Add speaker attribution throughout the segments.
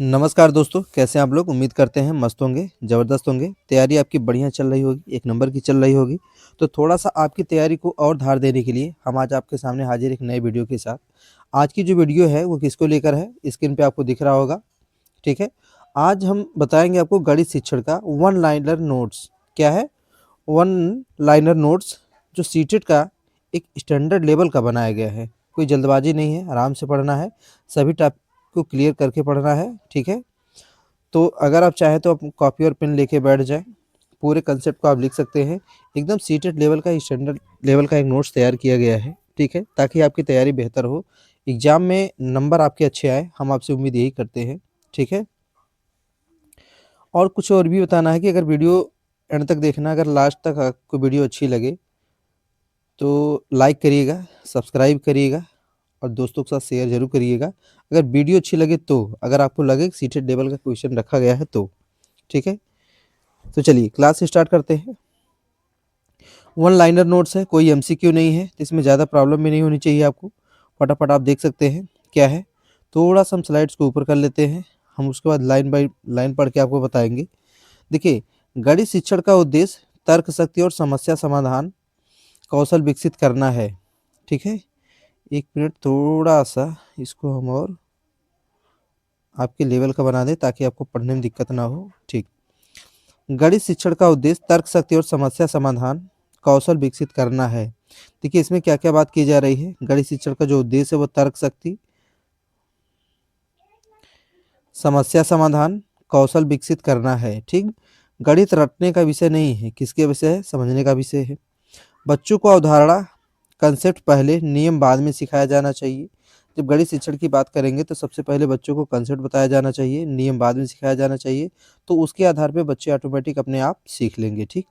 Speaker 1: नमस्कार दोस्तों, कैसे हैं आप लोग? उम्मीद करते हैं मस्त होंगे, ज़बरदस्त होंगे। तैयारी आपकी बढ़िया चल रही होगी, एक नंबर की चल रही होगी। तो थोड़ा-सा आपकी तैयारी को और धार देने के लिए हम आज आपके सामने हाज़िर एक नए वीडियो के साथ। आज की जो वीडियो है वो किसको लेकर है, स्क्रीन पे आपको दिख रहा होगा, ठीक है? आज हम बताएँगे आपको गणित शिक्षण का वन लाइनर नोट्स। क्या है? वन लाइनर नोट्स जो सीटेट का एक स्टैंडर्ड लेवल का बनाया गया है। कोई जल्दबाजी नहीं है, आराम से पढ़ना है, सभी टॉपिक को क्लियर करके पढ़ना है, ठीक है? तो अगर आप चाहें तो आप कॉपी और पेन लेके बैठ जाएँ, पूरे कंसेप्ट को आप लिख सकते हैं। एकदम सीटेट लेवल का स्टैंडर्ड लेवल का एक नोट्स तैयार किया गया है, ठीक है? ताकि आपकी तैयारी बेहतर हो, एग्ज़ाम में नंबर आपके अच्छे आए, हम आपसे उम्मीद यही करते हैं, ठीक है? और कुछ और भी बताना है कि अगर वीडियो एंड तक देखना, अगर लास्ट तक आपको वीडियो अच्छी लगे, तो लाइक करिएगा, सब्सक्राइब करिएगा और दोस्तों के साथ शेयर ज़रूर करिएगा। अगर वीडियो अच्छी लगे तो, अगर आपको लगे कि सीटेट लेवल का क्वेश्चन रखा गया है तो, ठीक है? तो चलिए क्लास स्टार्ट करते हैं। वन लाइनर नोट्स है, कोई एमसीक्यू नहीं है, तो इसमें ज़्यादा प्रॉब्लम भी नहीं होनी चाहिए आपको। फटाफट आप देख सकते हैं क्या है। थोड़ा-सा हम स्लाइड्स को ऊपर कर लेते हैं, हम उसके बाद लाइन बाय लाइन पढ़ के आपको बताएँगे। देखिए, गणित शिक्षण का उद्देश्य तर्क शक्ति और समस्या समाधान कौशल विकसित करना है, ठीक है? 1 मिनट थोड़ा-सा इसको हम और आपके लेवल का बना दें ताकि आपको पढ़ने में दिक्कत ना हो, ठीक। गणित शिक्षण का उद्देश्य तर्क शक्ति और समस्या समाधान कौशल विकसित करना है। देखिए इसमें क्या-क्या बात की जा रही है। गणित शिक्षण का जो उद्देश्य है वो तर्क शक्ति, समस्या समाधान, कौशल विकसित करना है, ठीक। गणित रटने का विषय नहीं है, किसके विषय है? समझने का विषय है। बच्चों को अवधारणा, कंसेप्ट पहले, नियम बाद में सिखाया जाना चाहिए। जब गणित शिक्षण की बात करेंगे तो सबसे पहले बच्चों को कंसेप्ट बताया जाना चाहिए, नियम बाद में सिखाया जाना चाहिए। तो उसके आधार पे बच्चे ऑटोमेटिक अपने आप सीख लेंगे, ठीक।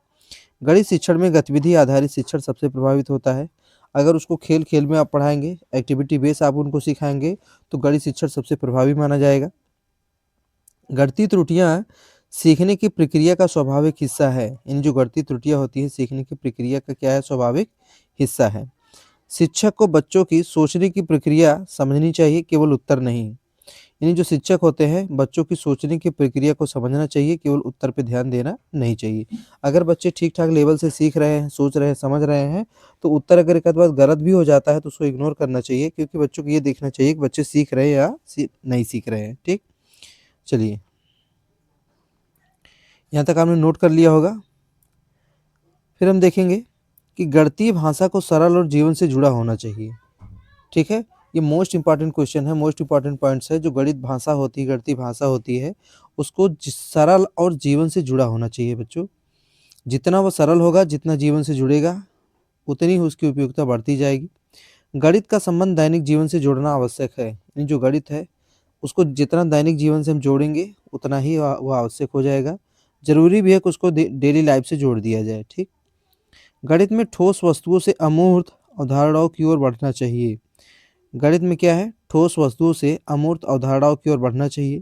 Speaker 1: गणित शिक्षण में गतिविधि आधारित शिक्षण सबसे प्रभावित होता है। अगर उसको खेल-खेल में आप पढ़ाएँगे, एक्टिविटी बेस आप उनको सिखाएँगे, तो गणित शिक्षण सबसे प्रभावी माना जाएगा। गणितीय त्रुटियाँ सीखने की प्रक्रिया का स्वाभाविक हिस्सा है। इन जो गणितीय त्रुटियाँ होती हैं, सीखने की प्रक्रिया का क्या है? स्वाभाविक हिस्सा है। शिक्षक को बच्चों की सोचने की प्रक्रिया समझनी चाहिए, केवल उत्तर नहीं। यानी जो शिक्षक होते हैं, बच्चों की सोचने की प्रक्रिया को समझना चाहिए, केवल उत्तर पे ध्यान देना नहीं चाहिए। अगर बच्चे ठीक-ठाक लेवल से सीख रहे हैं, सोच रहे हैं, समझ रहे हैं, तो उत्तर अगर एक आध बार गलत भी हो जाता है, तो उसको इग्नोर करना चाहिए क्योंकि बच्चों को ये देखना चाहिए कि बच्चे सीख रहे हैं या नहीं सीख रहे हैं, ठीक? चलिए, यहाँ तक आपने नोट कर लिया होगा। फिर हम देखेंगे कि गणितीय भाषा को सरल और जीवन से जुड़ा होना चाहिए, ठीक है? ये मोस्ट इम्पोर्टेंट क्वेश्चन है, मोस्ट इम्पोर्टेंट पॉइंट्स है। जो गणित भाषा होती है, गणितीय भाषा होती है, उसको सरल और जीवन से जुड़ा होना चाहिए बच्चों। जितना वो सरल होगा, जितना जीवन से जुड़ेगा, उतनी ही उसकी उपयोगिता बढ़ती जाएगी। गणित का संबंध दैनिक जीवन से जोड़ना आवश्यक है। यानी जो गणित है, उसको जितना दैनिक जीवन से हम जोड़ेंगे, उतना ही वो आवश्यक हो जाएगा। ज़रूरी भी है कि उसको डेली लाइफ से जोड़ दिया जाए, ठीक। गणित में ठोस वस्तुओं से अमूर्त अवधारणाओं की ओर बढ़ना चाहिए। गणित में क्या है? ठोस वस्तुओं से अमूर्त अवधारणाओं की ओर बढ़ना चाहिए।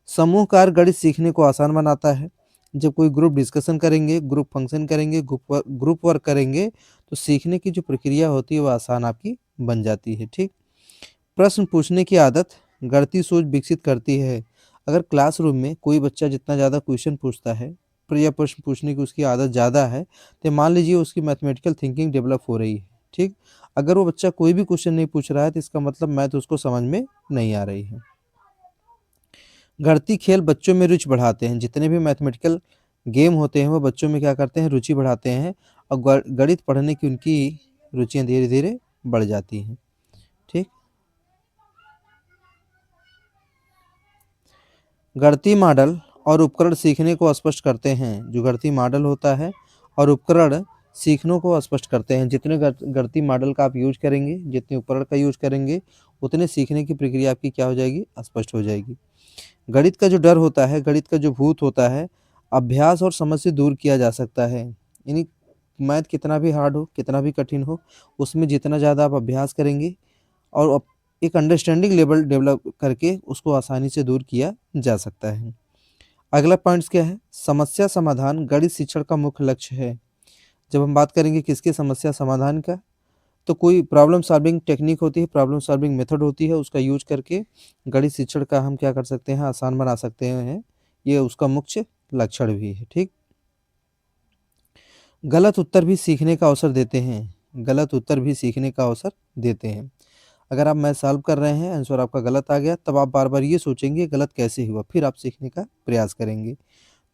Speaker 1: समूह कार्य गणित सीखने को आसान बनाता है। जब कोई ग्रुप डिस्कशन करेंगे, ग्रुप फंक्शन करेंगे, ग्रुप वर्क करेंगे, तो सीखने की जो प्रक्रिया होती है वो आसान आपकी बन जाती है, ठीक। प्रश्न पूछने की आदत गणितीय सोच विकसित करती है। अगर क्लासरूम में कोई बच्चा जितना ज़्यादा क्वेश्चन पूछता है, या प्रश्न पूछने की उसकी आदत ज़्यादा है, तो मान लीजिए उसकी मैथमेटिकल थिंकिंग डेवलप हो रही है, ठीक। अगर वो बच्चा कोई भी क्वेश्चन नहीं पूछ रहा है, तो इसका मतलब मैथ उसको समझ में नहीं आ रही है। गणितीय खेल बच्चों में रुचि बढ़ाते हैं। जितने भी मैथमेटिकल गेम होते हैं, वो बच्चों में क्या करते हैं? रुचि बढ़ाते हैं और गणित पढ़ने की उनकी रुचियाँ धीरे-धीरे बढ़ जाती हैं, ठीक। गणितीय मॉडल और उपकरण सीखने को स्पष्ट करते हैं। जो गणितीय मॉडल होता है और उपकरण सीखने को स्पष्ट करते हैं। जितने गणितीय मॉडल का आप यूज़ करेंगे, जितने उपकरण का यूज़ करेंगे, उतने सीखने की प्रक्रिया आपकी क्या हो जाएगी? स्पष्ट हो जाएगी। गणित का जो डर होता है, गणित का जो भूत होता है, अभ्यास और समझ से दूर किया जा सकता है। यानी मैथ कितना भी हार्ड हो, कितना भी कठिन हो, उसमें जितना ज़्यादा आप अभ्यास करेंगे और एक अंडरस्टैंडिंग लेवल डेवलप करके उसको आसानी से दूर किया जा सकता है। अगला पॉइंट्स क्या है? समस्या समाधान गणित शिक्षण का मुख्य लक्ष्य है। जब हम बात करेंगे किसके समस्या समाधान का, तो कोई प्रॉब्लम सॉल्विंग टेक्निक होती है, प्रॉब्लम सॉल्विंग मेथड होती है, उसका यूज करके गणित शिक्षण का हम क्या कर सकते हैं, आसान बना सकते हैं। ये उसका मुख्य लक्षण भी है। ठीक, गलत उत्तर भी सीखने का अवसर देते हैं, गलत उत्तर भी सीखने का अवसर देते हैं। अगर आप मैथ सॉल्व कर रहे हैं, आंसर आपका गलत आ गया, तब आप बार बार ये सोचेंगे गलत कैसे हुआ, फिर आप सीखने का प्रयास करेंगे।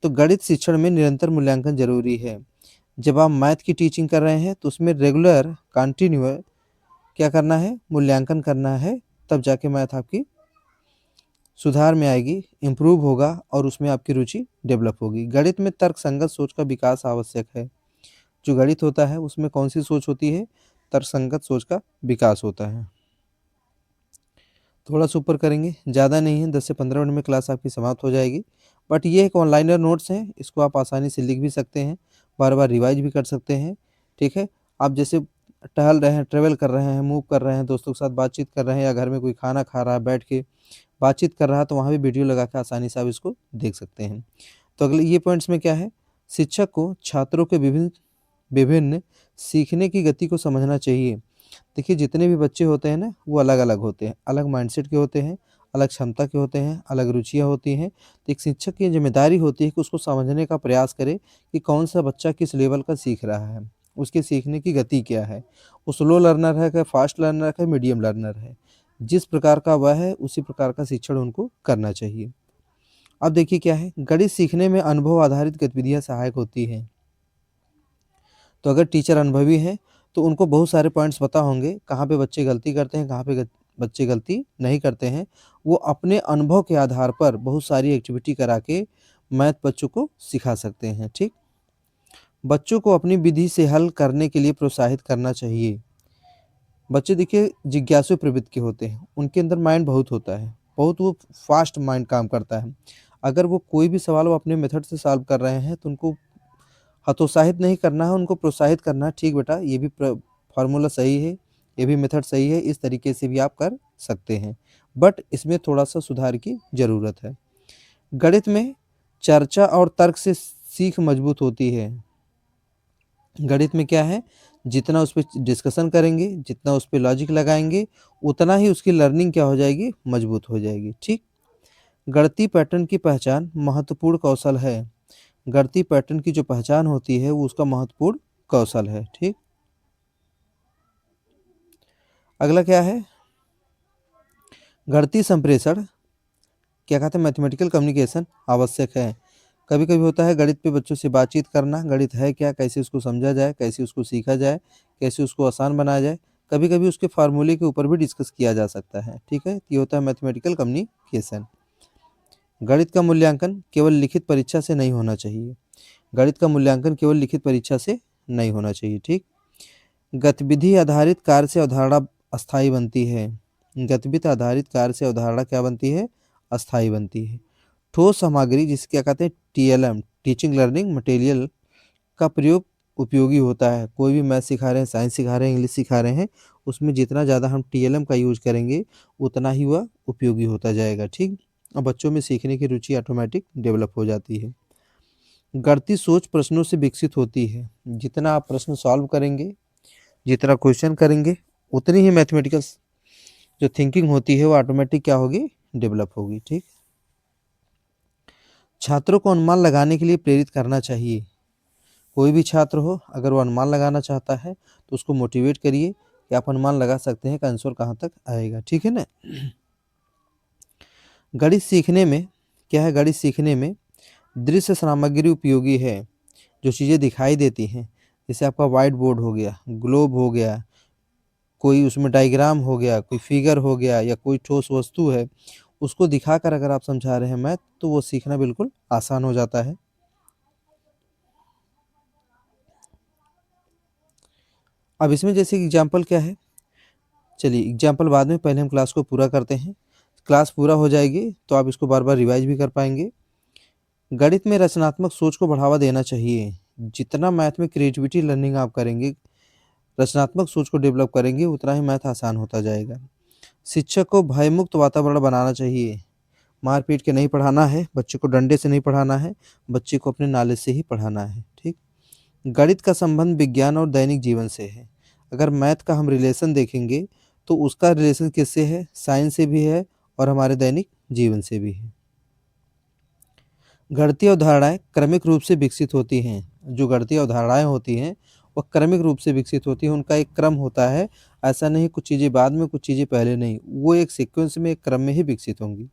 Speaker 1: तो गणित शिक्षण में निरंतर मूल्यांकन जरूरी है। जब आप मैथ की टीचिंग कर रहे हैं तो उसमें रेगुलर कंटिन्यू क्या करना है, मूल्यांकन करना है, तब जाके मैथ आपकी सुधार में आएगी, इम्प्रूव होगा और उसमें आपकी रुचि डेवलप होगी। गणित में तर्क संगत सोच का विकास आवश्यक है। जो गणित होता है उसमें कौन सी सोच होती है, तर्क संगत सोच का विकास होता है। थोड़ा सा ऊपर करेंगे, ज़्यादा नहीं है, 10 से 15 मिनट में क्लास आपकी समाप्त हो जाएगी। बट ये एक ऑनलाइनर नोट्स है, इसको आप आसानी से लिख भी सकते हैं, बार बार रिवाइज भी कर सकते हैं। ठीक है, आप जैसे टहल रहे हैं, ट्रेवल कर रहे हैं, मूव कर रहे हैं, दोस्तों के साथ बातचीत कर रहे हैं, या घर में कोई खाना खा रहा है बैठ के बातचीत कर रहा है, तो वहाँ भी वीडियो लगा के आसानी से आप इसको देख सकते हैं। तो अगले ये पॉइंट्स में क्या है, शिक्षक को छात्रों के विभिन्न विभिन्न सीखने की गति को समझना चाहिए। देखिए जितने भी बच्चे होते हैं ना, वो अलग अलग होते हैं, अलग माइंडसेट के होते हैं, अलग क्षमता के होते हैं, अलग रुचियाँ होती हैं। तो एक शिक्षक की जिम्मेदारी होती है कि उसको समझने का प्रयास करे कि कौन सा बच्चा किस लेवल का सीख रहा है, उसके सीखने की गति क्या है, वो स्लो लर्नर है क्या, फास्ट लर्नर है, मीडियम लर्नर है। जिस प्रकार का वह है उसी प्रकार का शिक्षण उनको करना चाहिए। अब देखिए क्या है, गणित सीखने में अनुभव आधारित गतिविधियाँ सहायक होती हैं। तो अगर टीचर अनुभवी हैं तो उनको बहुत सारे पॉइंट्स पता होंगे, कहाँ पे बच्चे गलती करते हैं, कहाँ पे बच्चे गलती नहीं करते हैं। वो अपने अनुभव के आधार पर बहुत सारी एक्टिविटी करा के मैथ बच्चों को सिखा सकते हैं। ठीक, बच्चों को अपनी विधि से हल करने के लिए प्रोत्साहित करना चाहिए। बच्चे देखिए जिज्ञासु प्रवृत्ति के होते हैं, उनके अंदर माइंड बहुत होता है, बहुत वो फास्ट माइंड काम करता है। अगर वो कोई भी सवाल वो अपने मेथड से सॉल्व कर रहे हैं तो उनको हतोत्साहित नहीं करना है, उनको प्रोत्साहित करना है, ठीक बेटा ये भी फार्मूला सही है, ये भी मेथड सही है, इस तरीके से भी आप कर सकते हैं। बट इसमें थोड़ा सा सुधार की ज़रूरत है। गणित में चर्चा और तर्क से सीख मजबूत होती है। गणित में क्या है, जितना उस पर डिस्कशन करेंगे, जितना उस पर लॉजिक लगाएंगे, उतना ही उसकी लर्निंग क्या हो जाएगी, मजबूत हो जाएगी। ठीक, गणितीय पैटर्न की पहचान महत्वपूर्ण कौशल है। गणितीय पैटर्न की जो पहचान होती है वो उसका महत्वपूर्ण कौशल है। ठीक, अगला क्या है, गणितीय संप्रेषण क्या कहते हैं, मैथमेटिकल कम्युनिकेशन आवश्यक है। कभी कभी होता है गणित पे बच्चों से बातचीत करना, गणित है क्या, कैसे उसको समझा जाए, कैसे उसको सीखा जाए, कैसे उसको आसान बनाया जाए। कभी कभी उसके फार्मूले के ऊपर भी डिस्कस किया जा सकता है। ठीक है, ये होता है मैथमेटिकल कम्युनिकेशन। गणित का मूल्यांकन केवल लिखित परीक्षा से नहीं होना चाहिए। गणित का मूल्यांकन केवल लिखित परीक्षा से नहीं होना चाहिए। ठीक, गतिविधि आधारित कार्य से अवधारणा अस्थायी बनती है। गतिविधि आधारित कार्य से अवधारणा क्या बनती है, अस्थायी बनती है। ठोस सामग्री जिसे क्या कहते हैं, टीएलएम, टीचिंग लर्निंग मटेरियल का प्रयोग उपयोगी होता है। कोई भी मैथ सिखा रहे हैं, साइंस सिखा रहे हैं, इंग्लिश सिखा रहे हैं, उसमें जितना ज़्यादा हम टीएलएम का यूज करेंगे उतना ही वह उपयोगी होता जाएगा। ठीक, और बच्चों में सीखने की रुचि ऑटोमेटिक डेवलप हो जाती है। गणितीय सोच प्रश्नों से विकसित होती है। जितना आप प्रश्न सॉल्व करेंगे, जितना क्वेश्चन करेंगे, उतनी ही मैथमेटिकल जो थिंकिंग होती है वो ऑटोमेटिक क्या होगी, डेवलप होगी। ठीक, छात्रों को अनुमान लगाने के लिए प्रेरित करना चाहिए। कोई भी छात्र हो, अगर वो अनुमान लगाना चाहता है तो उसको मोटिवेट करिए कि आप अनुमान लगा सकते हैं कि आंसर कहाँ तक आएगा। ठीक है ना। गणित सीखने में क्या है, गणित सीखने में दृश्य सामग्री उपयोगी है। जो चीज़ें दिखाई देती हैं, जैसे आपका वाइट बोर्ड हो गया, ग्लोब हो गया, कोई उसमें डायग्राम हो गया, कोई फिगर हो गया, या कोई ठोस वस्तु है, उसको दिखाकर अगर आप समझा रहे हैं मैथ, तो वो सीखना बिल्कुल आसान हो जाता है। अब इसमें जैसे एग्जाम्पल क्या है, चलिए एग्जाम्पल बाद में, पहले हम क्लास को पूरा करते हैं। क्लास पूरा हो जाएगी तो आप इसको बार बार रिवाइज भी कर पाएंगे। गणित में रचनात्मक सोच को बढ़ावा देना चाहिए। जितना मैथ में क्रिएटिविटी लर्निंग आप करेंगे, रचनात्मक सोच को डेवलप करेंगे, उतना ही मैथ आसान होता जाएगा। शिक्षक को भयमुक्त वातावरण बनाना चाहिए। मारपीट के नहीं पढ़ाना है, बच्चे को डंडे से नहीं पढ़ाना है, बच्चे को अपने नॉलेज से ही पढ़ाना है। ठीक, गणित का संबंध विज्ञान और दैनिक जीवन से है। अगर मैथ का हम रिलेशन देखेंगे तो उसका रिलेशन किससे है? साइंस से भी है और हमारे दैनिक जीवन से भी है। गणितीय अवधारणाएँ क्रमिक रूप से विकसित होती हैं। जो गणितीय अवधारणाएँ होती हैं, वह क्रमिक रूप से विकसित होती हैं, उनका एक क्रम होता है। ऐसा नहीं कुछ चीज़ें बाद में, कुछ चीज़ें पहले नहीं, वो एक सीक्वेंस में, एक क्रम में ही विकसित होंगी।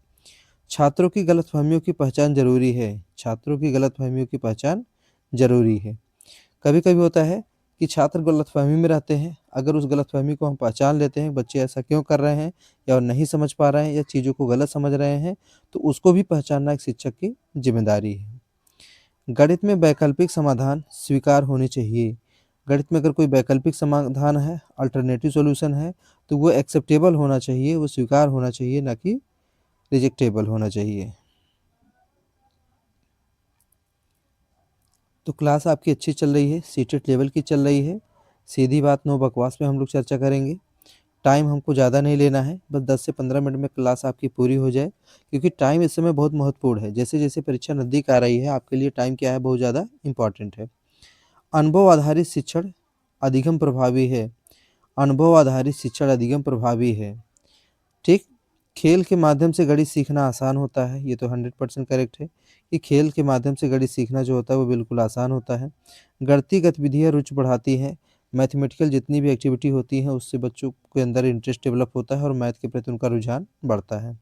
Speaker 1: छात्रों की गलतफ़हमियों की पहचान ज़रूरी है। छात्रों की गलतफ़हमियों की पहचान ज़रूरी है। कभी-कभी होता है कि छात्र गलतफ़हमी में रहते हैं, अगर उस गलतफ़हमी को हम पहचान लेते हैं, बच्चे ऐसा क्यों कर रहे हैं या नहीं समझ पा रहे हैं या चीज़ों को गलत समझ रहे हैं, तो उसको भी पहचानना एक शिक्षक की ज़िम्मेदारी है। गणित में वैकल्पिक समाधान स्वीकार होने चाहिए। गणित में अगर कोई वैकल्पिक समाधान है, अल्टरनेटिव सॉल्यूशन है, तो वो एक्सेप्टेबल होना चाहिए, वो स्वीकार होना चाहिए, ना कि रिजेक्टेबल होना चाहिए। तो क्लास आपकी अच्छी चल रही है, सीटेट लेवल की चल रही है। सीधी बात नो बकवास पे हम लोग चर्चा करेंगे। टाइम हमको ज़्यादा नहीं लेना है, बस 10 से 15 मिनट में क्लास आपकी पूरी हो जाए, क्योंकि टाइम इस समय बहुत महत्वपूर्ण है। जैसे-जैसे परीक्षा नज़दीक आ रही है, आपके लिए टाइम क्या है, बहुत ज़्यादा इम्पोर्टेंट है। अनुभव आधारित शिक्षण अधिगम प्रभावी है। अनुभव आधारित शिक्षण अधिगम प्रभावी है। ठीक? खेल के माध्यम से गणित सीखना आसान होता है, ये तो 100% करेक्ट है कि खेल के माध्यम से गणित सीखना जो होता है वो बिल्कुल आसान होता है। गणितीय गतिविधियाँ रुचि बढ़ाती हैं, मैथमेटिकल जितनी भी एक्टिविटी होती हैं उससे बच्चों के अंदर इंटरेस्ट डेवलप होता है और मैथ के प्रति उनका रुझान बढ़ता है।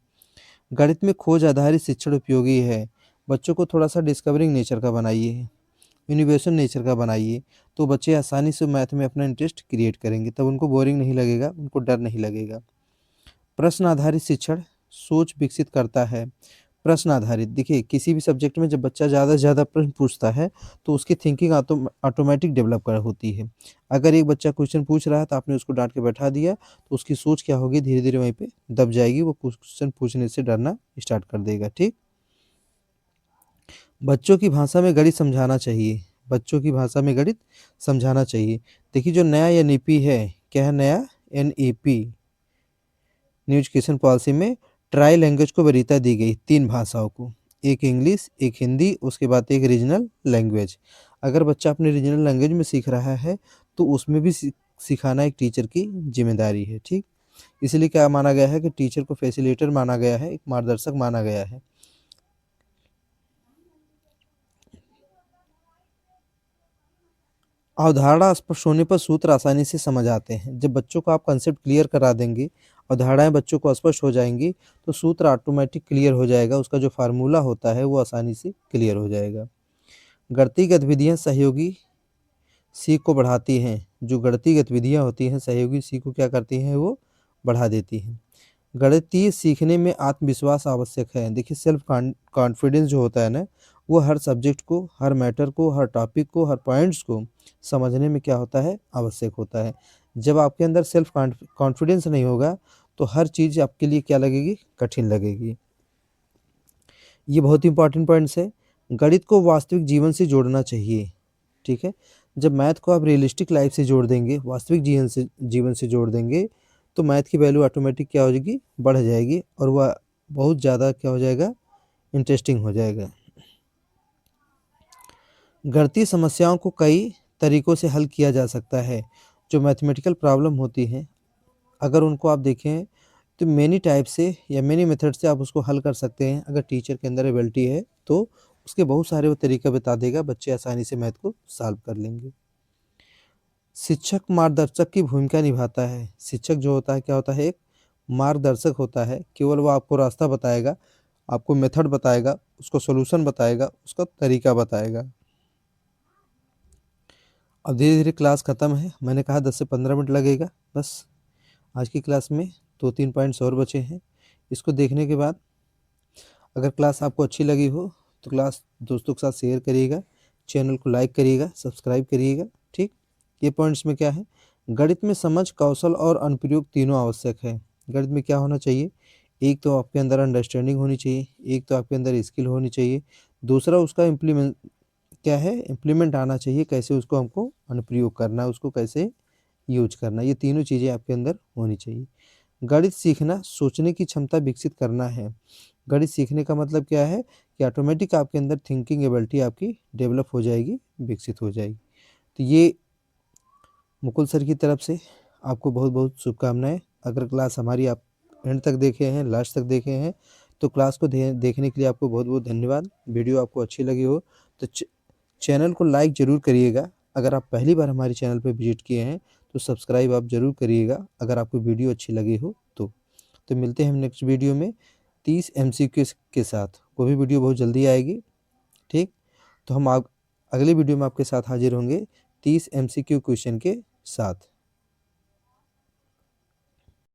Speaker 1: गणित में खोज आधारित शिक्षण उपयोगी है, बच्चों को थोड़ा-सा डिस्कवरिंग नेचर का बनाइए, इनोवेशन नेचर का बनाइए, तो बच्चे आसानी से मैथ में अपना इंटरेस्ट क्रिएट करेंगे, तब उनको बोरिंग नहीं लगेगा, उनको डर नहीं लगेगा। प्रश्न आधारित शिक्षण सोच विकसित करता है। प्रश्न आधारित देखिए किसी भी सब्जेक्ट में जब बच्चा ज़्यादा से ज़्यादा प्रश्न पूछता है तो उसकी थिंकिंग ऑटोमेटिक डेवलप कर होती है। अगर एक बच्चा क्वेश्चन पूछ रहा है तो आपने उसको डांट के बैठा दिया तो उसकी सोच क्या होगी, धीरे धीरे वहीं पे दब जाएगी, वो क्वेश्चन पूछने से डरना स्टार्ट कर देगा। ठीक। बच्चों की भाषा में गणित समझाना चाहिए। बच्चों की भाषा में गणित समझाना चाहिए। देखिए जो नया एनईपी है, क्या है नया एनईपी, न्यू एजुकेशन पॉलिसी में ट्राई लैंग्वेज को वरीयता दी गई 3 भाषाओं को, एक इंग्लिश, एक हिंदी, उसके बाद एक रीजनल लैंग्वेज। अगर बच्चा अपने रीजनल लैंग्वेज में सीख रहा है, तो उसमें भी सिखाना एक टीचर की ज़िम्मेदारी है, ठीक? इसलिए क्या माना गया है कि टीचर को फैसिलिटेटर माना गया है, एक मार्गदर्शक माना गया है। अवधारणा स्पष्ट होने पर सूत्र आसानी से समझ आते हैं। जब बच्चों को आप कंसेप्ट क्लियर करा देंगे, अवधारणाएँ बच्चों को स्पष्ट हो जाएँगी, तो सूत्र ऑटोमेटिक क्लियर हो जाएगा, उसका जो फ़ॉर्मूला होता है, वो आसानी से क्लियर हो जाएगा। गणितीय गतिविधियाँ सहयोगी सीख को बढ़ाती हैं। जो गणितीय गतिविधियाँ होती हैं, सहयोगी सीख को क्या करती हैं, वो बढ़ा देती हैं। गणितीय सीखने में आत्मविश्वास आवश्यक है। देखिए सेल्फ कॉन्फिडेंस जो होता है ना, वो हर सब्जेक्ट को, हर मैटर को, हर टॉपिक को, हर पॉइंट्स को समझने में क्या होता है, आवश्यक होता है। जब आपके अंदर सेल्फ कॉन्फिडेंस नहीं होगा, तो हर चीज़ आपके लिए क्या लगेगी, कठिन लगेगी। ये बहुत इंपॉर्टेंट पॉइंट्स है। गणित को वास्तविक जीवन से जोड़ना चाहिए, ठीक है? जब मैथ को आप रियलिस्टिक लाइफ़ से जोड़ देंगे, वास्तविक जीवन से जोड़ देंगे, तो मैथ की वैल्यू ऑटोमेटिक क्या हो जाएगी, बढ़ जाएगी और वह बहुत ज़्यादा क्या हो जाएगा, इंटरेस्टिंग हो जाएगा। गणितीय समस्याओं को कई तरीकों से हल किया जा सकता है। जो मैथमेटिकल प्रॉब्लम होती हैं, अगर उनको आप देखें तो मेनी टाइप से या मेनी मेथड से आप उसको हल कर सकते हैं। अगर टीचर के अंदर एबिलिटी है तो उसके बहुत सारे वो तरीका बता देगा, बच्चे आसानी से मैथ को सॉल्व कर लेंगे। शिक्षक मार्गदर्शक की भूमिका निभाता है। शिक्षक जो होता है क्या होता है, एक मार्गदर्शक होता है। केवल वो आपको रास्ता बताएगा, आपको मेथड बताएगा, उसको सॉल्यूशन बताएगा, उसका तरीका बताएगा। अब धीरे-धीरे क्लास खत्म है। मैंने कहा 10 से 15 मिनट लगेगा बस। आज की क्लास में 2-3 पॉइंट्स और बचे हैं। इसको देखने के बाद अगर क्लास आपको अच्छी लगी हो तो क्लास दोस्तों के साथ शेयर करिएगा, चैनल को लाइक करिएगा, सब्सक्राइब करिएगा, ठीक? ये पॉइंट्स में क्या है, गणित में समझ, कौशल और अनुप्रयोग तीनों आवश्यक है। गणित में क्या होना चाहिए, एक तो आपके अंदर अंडरस्टैंडिंग होनी चाहिए, एक तो आपके अंदर स्किल होनी चाहिए, दूसरा उसका इम्प्लीमेंट आना चाहिए, कैसे उसको हमको अनुप्रयोग करना है, उसको कैसे यूज़ करना है, ये तीनों चीज़ें आपके अंदर होनी चाहिए। गणित सीखना सोचने की क्षमता विकसित करना है। गणित सीखने का मतलब क्या है कि ऑटोमेटिक आपके अंदर थिंकिंग एबिलिटी आपकी डेवलप हो जाएगी, विकसित हो जाएगी। तो ये मुकुल सर की तरफ से आपको बहुत बहुत शुभकामनाएं। अगर क्लास हमारी आप एंड तक देखे हैं, लास्ट तक देखे हैं, तो क्लास को देखने के लिए आपको बहुत बहुत धन्यवाद। वीडियो आपको अच्छी लगी हो तो चैनल को लाइक ज़रूर करिएगा। अगर आप पहली बार हमारे चैनल पर विजिट किए हैं तो सब्सक्राइब आप ज़रूर करिएगा, अगर आपको वीडियो अच्छी लगी हो तो मिलते हैं हम नेक्स्ट वीडियो में 30 MCQ के साथ। वो भी वीडियो बहुत जल्दी आएगी। ठीक, तो हम आप अगले वीडियो में आपके साथ हाजिर होंगे 30 MCQ क्वेश्चन के साथ।